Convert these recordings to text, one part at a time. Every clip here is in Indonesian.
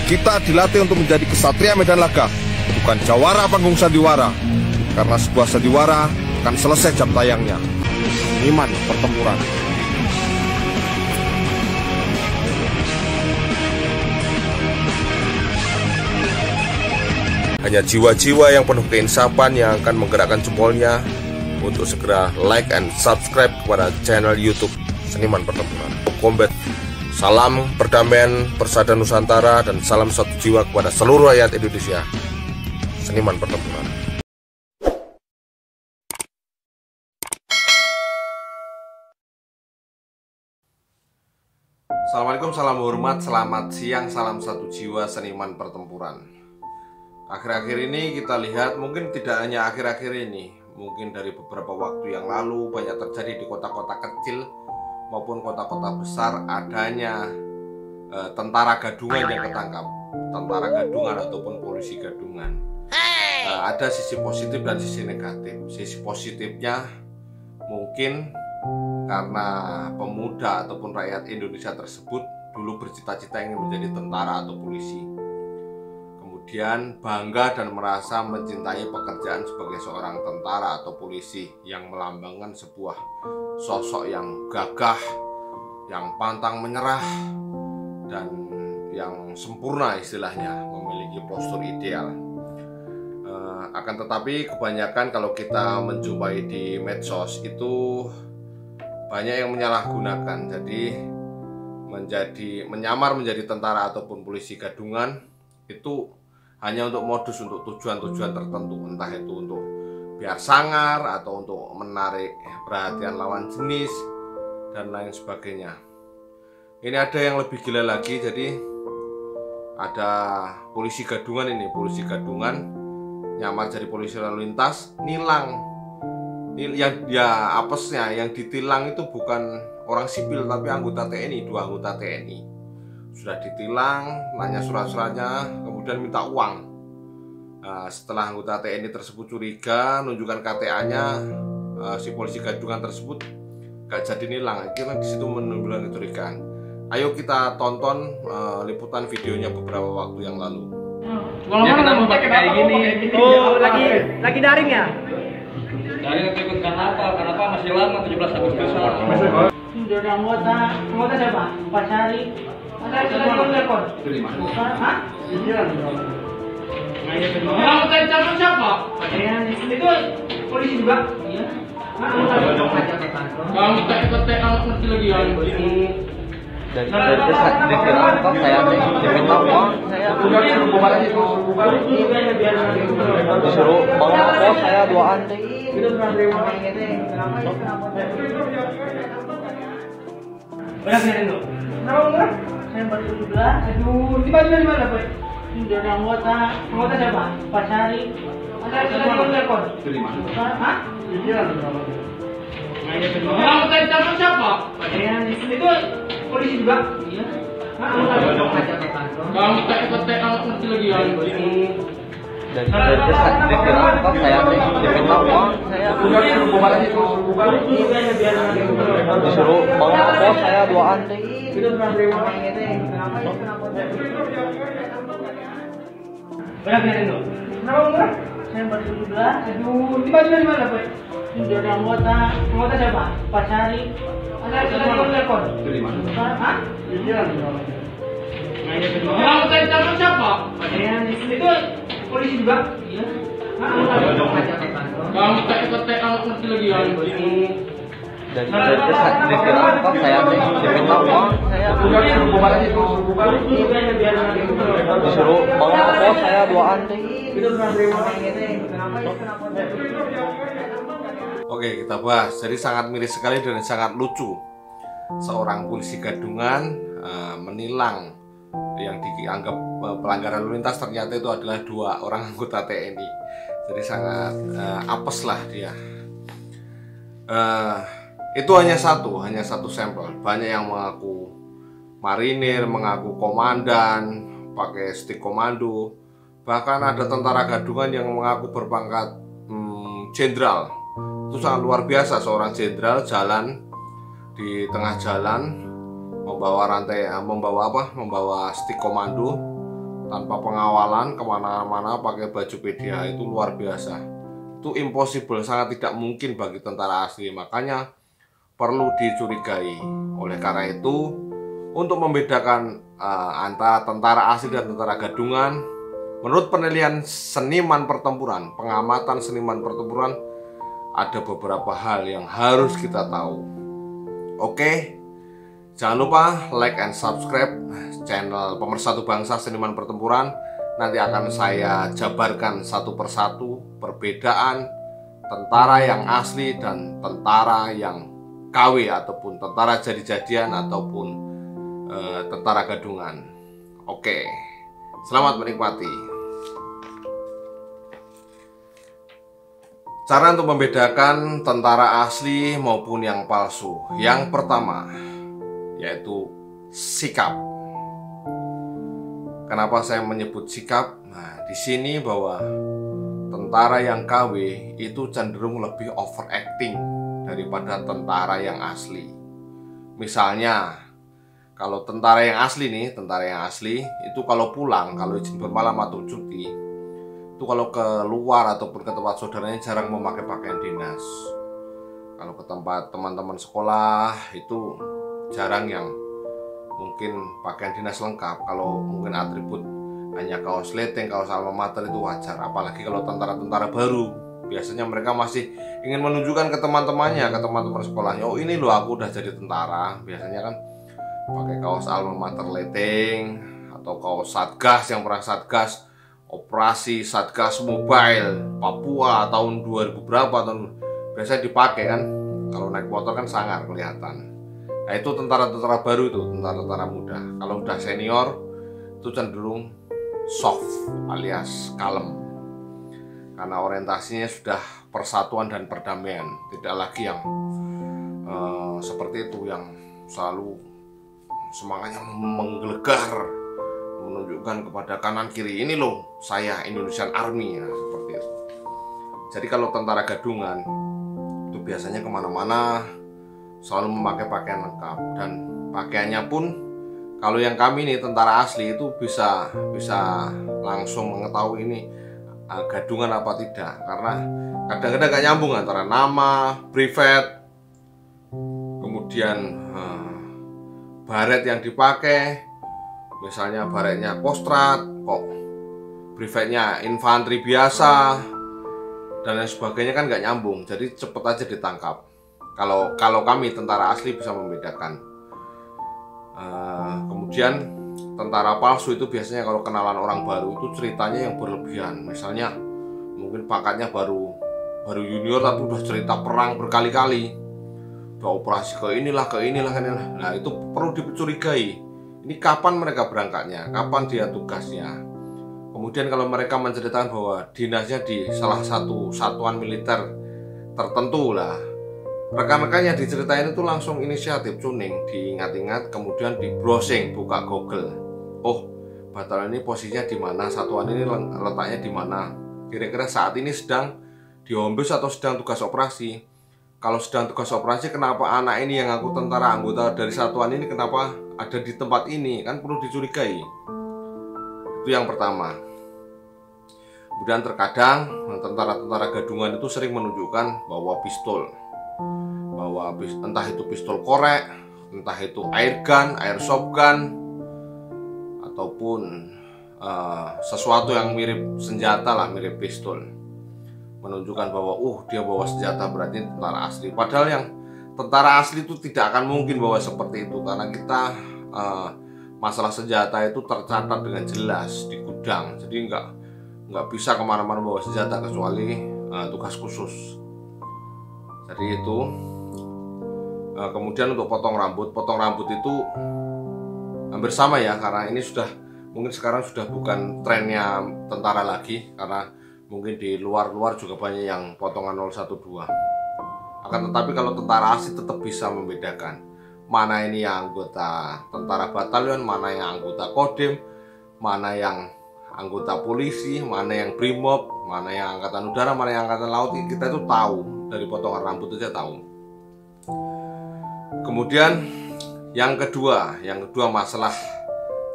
Kita dilatih untuk menjadi kesatria medan laga, bukan jawara panggung sandiwara. Karena sebuah sandiwara akan selesai jam tayangnya. Seniman pertempuran. Hanya jiwa-jiwa yang penuh keinsapan yang akan menggerakkan jempolnya untuk segera like and subscribe kepada channel YouTube Seniman Pertempuran. Combat. Salam perdamaian persada Nusantara dan salam satu jiwa kepada seluruh rakyat Indonesia. Seniman Pertempuran. Assalamualaikum, salam hormat, selamat siang, salam satu jiwa Seniman Pertempuran. Akhir-akhir ini kita lihat, mungkin tidak hanya akhir-akhir ini, mungkin dari beberapa waktu yang lalu banyak terjadi di kota-kota kecil maupun kota-kota besar adanya tentara gadungan yang ketangkap, tentara gadungan ataupun polisi gadungan. Ada sisi positif dan sisi negatif. Sisi positifnya mungkin karena pemuda ataupun rakyat Indonesia tersebut dulu bercita-cita ingin menjadi tentara atau polisi, kemudian bangga dan merasa mencintai pekerjaan sebagai seorang tentara atau polisi yang melambangkan sebuah sosok yang gagah, yang pantang menyerah, dan yang sempurna istilahnya, memiliki postur ideal. Akan tetapi kebanyakan kalau kita menjumpai di medsos itu banyak yang menyalahgunakan, jadi menyamar menjadi tentara ataupun polisi gadungan itu hanya untuk modus, untuk tujuan-tujuan tertentu, entah itu untuk biar sangar atau untuk menarik perhatian lawan jenis dan lain sebagainya. Ini ada yang lebih gila lagi, jadi ada polisi gadungan ini, polisi gadungan nyamar jadi polisi lalu lintas, nilang. Yang dia apesnya, yang ditilang itu bukan orang sipil tapi anggota TNI, 2 anggota TNI. Sudah ditilang, nanya surat-suratnya, kemudian minta uang. Setelah anggota TNI tersebut curiga, nunjukkan KTA-nya, si polisi gadungan tersebut gak jadi nilang. Akhirnya di situ menimbulkan kecurigaan. Ayo kita tonton liputan videonya beberapa waktu yang lalu. Ya kenapa pakai kayak gini? Oh, lagi daring ya? Daring ikut karnaval masih lama 17 Agustus. Sudah ada anggota siapa? Pak Sari. Ada telepon. Hah? Iya. Anggota yang calon siapa? Itu polisi juga. Iya. Anggota IPT anak kecil lagi ya. Dari kantor saya diminta uang, saya disuruh bawa pos, saya 2-an deh. Berapa itu? Kenapa? Saya baru 17. Aduh, di mana Pak? Sudah ada anggota siapa? Pak Sari. Ada telepon. Hah? Iya. Anggota yang calon siapa? Itu polisi juga. Iya. Anggota IPT anak kecil lagi ya. Dari kantor saya diminta uang, saya disuruh bawa pos, saya 2-an deh. Berapa itu? Kenapa? Saya baru 17. Aduh, di mana Pak? Sudah ada anggota siapa? Pak Sari. Ada telepon. Hah? Iya. Anggota yang calon siapa? Itu polisi juga. Iya. Anggota IPT anak kecil lagi ya. Dari kantor saya diminta uang, saya disuruh bawa pos, saya 2-an deh. Oke, kita bahas. Jadi sangat miris sekali dan sangat lucu. Seorang polisi gadungan menilang yang dianggap pelanggaran lalu lintas, ternyata itu adalah 2 orang anggota TNI. Jadi sangat apes lah dia. Itu hanya satu sampel. Banyak yang mengaku marinir, mengaku komandan, pakai stik komando. Bahkan ada tentara gadungan yang mengaku berpangkat jenderal. Itu sangat luar biasa, seorang jenderal jalan di tengah jalan membawa rantai, membawa stik komando, tanpa pengawalan kemana-mana pakai baju PDA itu luar biasa. Itu impossible, sangat tidak mungkin bagi tentara asli, makanya perlu dicurigai. Oleh karena itu, untuk membedakan antara tentara asli dan tentara gadungan, menurut penilaian seniman pertempuran, pengamatan seniman pertempuran, ada beberapa hal yang harus kita tahu. Oke, jangan lupa like and subscribe channel Pemersatu Bangsa Seniman Pertempuran. Nanti akan saya jabarkan satu persatu perbedaan tentara yang asli dan tentara yang KW ataupun tentara jadi-jadian ataupun tentara gadungan. Oke, selamat menikmati. Cara untuk membedakan tentara asli maupun yang palsu. Yang pertama yaitu sikap. Kenapa saya menyebut sikap? Nah, di sini bahwa tentara yang KW itu cenderung lebih overacting daripada tentara yang asli. Misalnya, kalau tentara yang asli nih, tentara yang asli itu kalau pulang, kalau izin bermalam atau cuti, itu kalau keluar ataupun ke tempat saudaranya jarang memakai pakaian dinas. Kalau ke tempat teman-teman sekolah itu jarang yang mungkin pakaian dinas lengkap. Kalau mungkin atribut hanya kaos leteng, kaos alma mater itu wajar. Apalagi kalau tentara-tentara baru, biasanya mereka masih ingin menunjukkan ke teman-temannya, ke teman-teman sekolahnya, oh ini loh aku udah jadi tentara. Biasanya kan pakai kaos alma mater leteng atau kaos satgas yang pernah satgas operasi Satgas Mobile Papua tahun 2000 berapa tahun, biasanya dipakai kan. Kalau naik motor kan sangar kelihatan. Nah itu tentara-tentara baru, itu tentara-tentara muda. Kalau udah senior itu cenderung soft alias kalem, karena orientasinya sudah persatuan dan perdamaian, tidak lagi yang seperti itu yang selalu semangatnya menggelegar, menunjukkan kepada kanan kiri, ini loh saya Indonesian Army ya, seperti itu. Jadi kalau tentara gadungan itu biasanya kemana-mana selalu memakai pakaian lengkap, dan pakaiannya pun kalau yang kami nih tentara asli itu bisa langsung mengetahui ini gadungan apa tidak, karena kadang-kadang gak nyambung antara nama brevet kemudian baret yang dipakai. Misalnya baretnya Kostrad, kok brevetnya infanteri biasa dan lain sebagainya, kan nggak nyambung. Jadi cepet aja ditangkap. Kalau kami tentara asli bisa membedakan. Kemudian tentara palsu itu biasanya kalau kenalan orang baru itu ceritanya yang berlebihan. Misalnya mungkin pangkatnya baru junior tapi udah cerita perang berkali-kali, udah operasi ke inilah. Nah itu perlu dicurigai. Ini kapan mereka berangkatnya, kapan dia tugasnya. Kemudian kalau mereka menceritakan bahwa dinasnya di salah satu satuan militer tertentu lah, rekan-rekannya diceritain itu langsung inisiatif tuning, diingat-ingat, kemudian di browsing, buka Google. Oh, batalion ini posisinya di mana, satuan ini letaknya di mana, kira-kira saat ini sedang diombus atau sedang tugas operasi. Kalau sedang tugas operasi, kenapa anak ini yang ngaku tentara anggota dari satuan ini kenapa ada di tempat ini, kan perlu dicurigai. Itu yang pertama. Kemudian terkadang tentara-tentara gadungan itu sering menunjukkan bawa pistol, entah itu pistol korek, entah itu air gun, airsoft gun, ataupun sesuatu yang mirip senjata lah, mirip pistol, menunjukkan bahwa dia bawa senjata, berarti tentara asli. Padahal yang tentara asli itu tidak akan mungkin bawa seperti itu, karena kita masalah senjata itu tercatat dengan jelas di gudang. Jadi nggak bisa kemana-mana bawa senjata kecuali tugas khusus. Jadi itu. Kemudian untuk potong rambut itu hampir sama ya, karena ini mungkin sekarang sudah bukan trennya tentara lagi, karena mungkin di luar juga banyak yang potongan 012. Akan tetapi kalau tentara asli tetap bisa membedakan mana ini yang anggota tentara batalion, mana yang anggota kodim, mana yang anggota polisi, mana yang brimob, mana yang angkatan udara, mana yang angkatan laut. Kita itu tahu dari potongan rambut aja tahu. Kemudian yang kedua masalah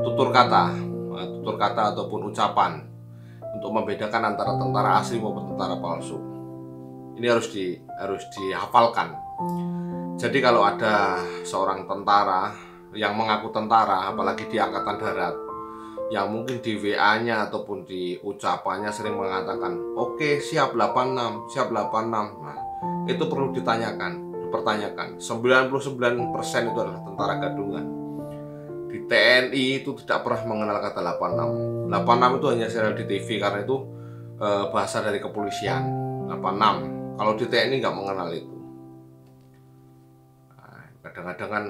tutur kata. tutur kata ataupun ucapan untuk membedakan antara tentara asli maupun tentara palsu. Ini harus dihafalkan. Jadi kalau ada seorang tentara yang mengaku tentara, apalagi di Angkatan Darat, yang mungkin di WA-nya ataupun di ucapannya sering mengatakan oke, siap 86, siap 86. Nah, itu perlu dipertanyakan. 99% itu adalah tentara gadungan. Di TNI itu tidak pernah mengenal kata 86. 86 itu hanya serial di TV karena itu bahasa dari kepolisian. 86. Kalau di TNI nggak mengenal itu. Nah, kadang-kadang kan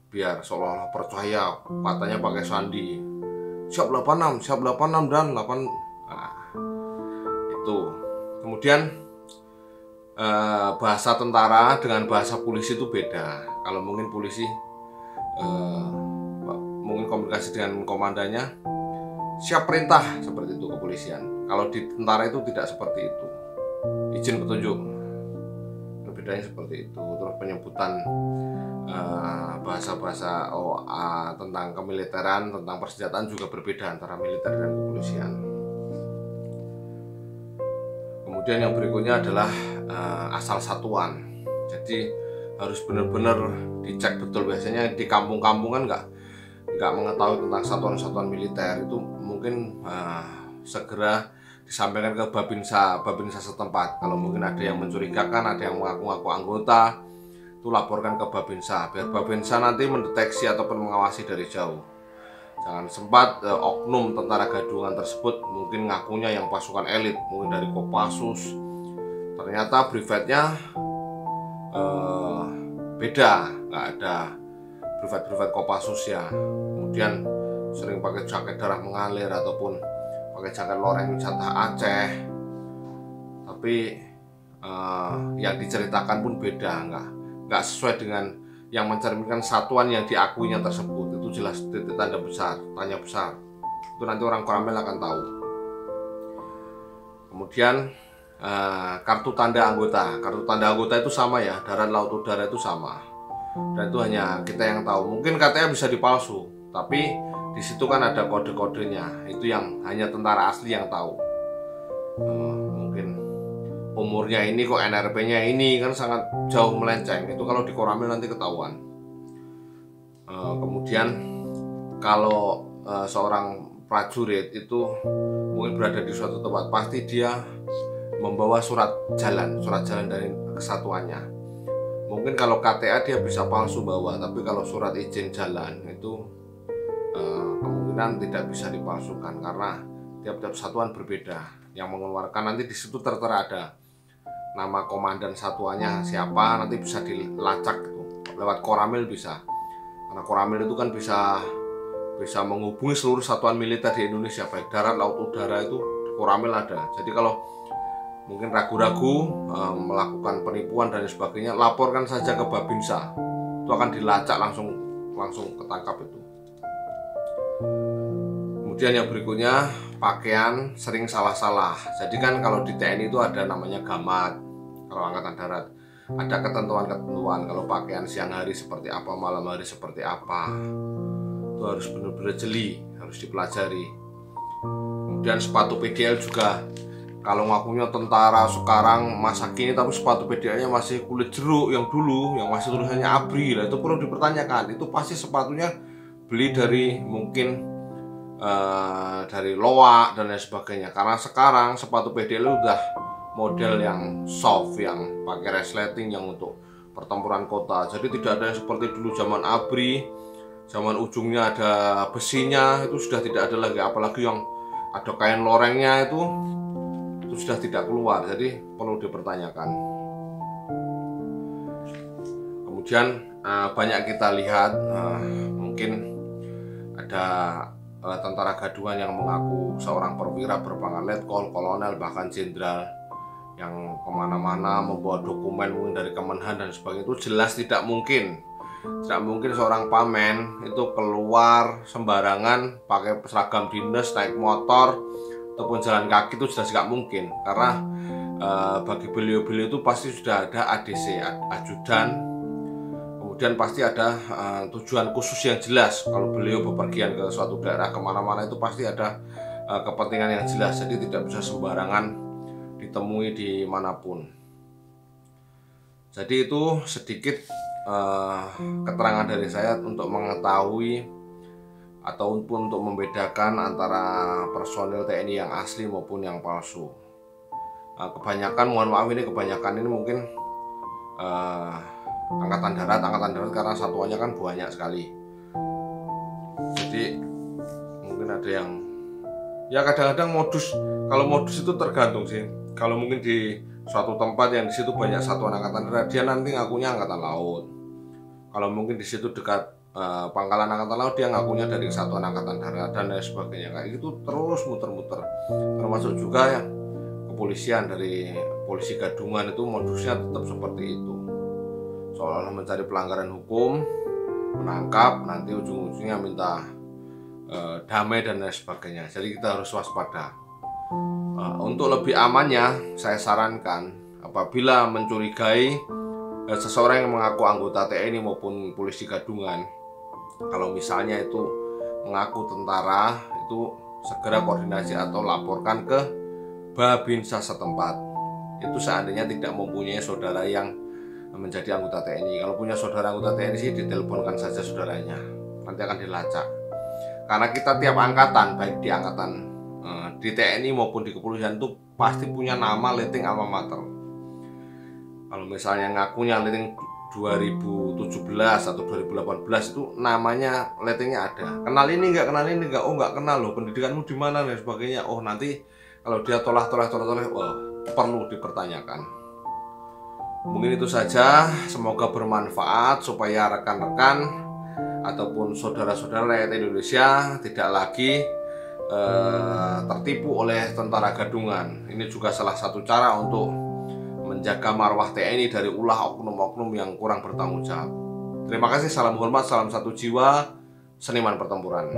biar seolah-olah percaya, katanya pakai sandi. Siap 86, siap 86 dan 8. Nah, itu. Kemudian bahasa tentara dengan bahasa polisi itu beda. Kalau mungkin polisi mungkin komunikasi dengan komandannya siap perintah, seperti itu kepolisian. Kalau di tentara itu tidak seperti itu. Izin petunjuk. Bedanya seperti itu. Terus penyebutan bahasa-bahasa tentang kemiliteran, tentang persenjataan juga berbeda antara militer dan kepolisian. Kemudian yang berikutnya adalah asal satuan. Jadi harus benar-benar dicek betul. Biasanya di kampung-kampung kan nggak mengetahui tentang satuan-satuan militer. Itu mungkin segera disampaikan ke babinsa setempat. Kalau mungkin ada yang mencurigakan, ada yang mengaku-ngaku anggota, itu laporkan ke babinsa, biar babinsa nanti mendeteksi ataupun mengawasi dari jauh. Jangan sempat oknum tentara gadungan tersebut mungkin ngakunya yang pasukan elit, mungkin dari Kopassus, ternyata privatnya beda, nggak ada privat Kopassus ya. Kemudian sering pakai jaket darah mengalir ataupun pakai jaket loreng jatah Aceh, tapi yang diceritakan pun beda, nggak sesuai dengan yang mencerminkan satuan yang diakuinya tersebut. Itu jelas titik tanda besar, tanya besar. Itu nanti orang Koramil akan tahu. Kemudian kartu tanda anggota itu sama ya, darat, laut, udara itu sama, dan itu hanya kita yang tahu. Mungkin KTA bisa dipalsu, tapi di situ kan ada kode-kodenya. Itu yang hanya tentara asli yang tahu. Mungkin umurnya ini kok NRP-nya ini kan sangat jauh melenceng. Itu kalau di Koramil nanti ketahuan. Kemudian kalau seorang prajurit itu mungkin berada di suatu tempat, pasti dia membawa surat jalan dari kesatuannya. Mungkin kalau KTA dia bisa palsu bawa, tapi kalau surat izin jalan itu kemungkinan tidak bisa dipalsukan karena tiap-tiap satuan berbeda. Yang mengeluarkan nanti di situ tertera ada nama komandan satuannya siapa, nanti bisa dilacak gitu. Lewat Koramil bisa, karena Koramil itu kan bisa menghubungi seluruh satuan militer di Indonesia, baik darat, laut, udara, itu Koramil ada. Jadi kalau mungkin ragu-ragu melakukan penipuan dan sebagainya, laporkan saja ke babinsa, itu akan dilacak langsung ketangkap itu. Kemudian yang berikutnya, pakaian sering salah-salah. Jadi kan kalau di TNI itu ada namanya gamat, kalau Angkatan Darat ada ketentuan. Kalau pakaian siang hari seperti apa, malam hari seperti apa, itu harus benar-benar jeli, harus dipelajari. Kemudian sepatu PDL juga, kalau ngakunya tentara sekarang masa kini tapi sepatu PDL-nya masih kulit jeruk yang dulu, yang masih tulisannya ABRI, itu perlu dipertanyakan. Itu pasti sepatunya beli dari mungkin dari Loak dan lain sebagainya. Karena sekarang sepatu PDL udah model yang soft, yang pakai resleting, yang untuk pertempuran kota. Jadi tidak ada yang seperti dulu zaman ABRI, zaman ujungnya ada besinya, itu sudah tidak ada lagi. Apalagi yang ada kain lorengnya itu sudah tidak keluar. Jadi perlu dipertanyakan. Kemudian banyak kita lihat mungkin ada tentara gadungan yang mengaku seorang perwira berpangkat letkol, kolonel, bahkan jenderal, yang kemana-mana membawa dokumen mungkin dari Kemenhan dan sebagainya. Itu jelas tidak mungkin seorang pamen itu keluar sembarangan pakai seragam dinas, naik motor ataupun jalan kaki, itu jelas tidak mungkin. Karena bagi beliau-beliau itu pasti sudah ada ADC, ajudan. Kemudian kemudian pasti ada tujuan khusus yang jelas. Kalau beliau bepergian ke suatu daerah kemana-mana itu pasti ada kepentingan yang jelas, jadi tidak bisa sembarangan ditemui di manapun. Jadi itu sedikit keterangan dari saya untuk mengetahui ataupun untuk membedakan antara personil TNI yang asli maupun yang palsu. Kebanyakan, mohon maaf ini kebanyakan ini mungkin angkatan darat karena satuannya kan banyak sekali. Jadi mungkin ada yang ya kadang-kadang kalau modus itu tergantung sih. Kalau mungkin di suatu tempat yang di situ banyak satuan angkatan darat, dia nanti ngakunya angkatan laut. Kalau mungkin di situ dekat pangkalan angkatan laut, dia ngakunya dari satuan angkatan darat dan lain sebagainya. Kayak gitu terus muter-muter. Termasuk juga yang kepolisian, dari polisi gadungan itu modusnya tetap seperti itu, seolah-olah mencari pelanggaran hukum, menangkap, nanti ujung-ujungnya minta damai dan lain sebagainya. Jadi kita harus waspada. Untuk lebih amannya, saya sarankan apabila mencurigai seseorang yang mengaku anggota TNI maupun polisi gadungan, kalau misalnya itu mengaku tentara, itu segera koordinasi atau laporkan ke Babinsa setempat. Itu seandainya tidak mempunyai saudara yang menjadi anggota TNI. Kalau punya saudara anggota TNI sih diteleponkan saja saudaranya, nanti akan dilacak. Karena kita tiap angkatan, baik di angkatan di TNI maupun di kepolisian itu pasti punya nama letting alma mater. Kalau misalnya ngakunya letting 2017 atau 2018 itu namanya lettingnya ada. Kenal ini enggak, oh enggak kenal loh, pendidikanmu di mana dan sebagainya. Oh nanti kalau dia tolak, wah, perlu dipertanyakan. Mungkin itu saja, semoga bermanfaat supaya rekan-rekan ataupun saudara-saudara rakyat Indonesia tidak lagi tertipu oleh tentara gadungan. Ini juga salah satu cara untuk menjaga marwah TNI dari ulah oknum-oknum yang kurang bertanggung jawab. Terima kasih, salam hormat, salam satu jiwa, seniman pertempuran.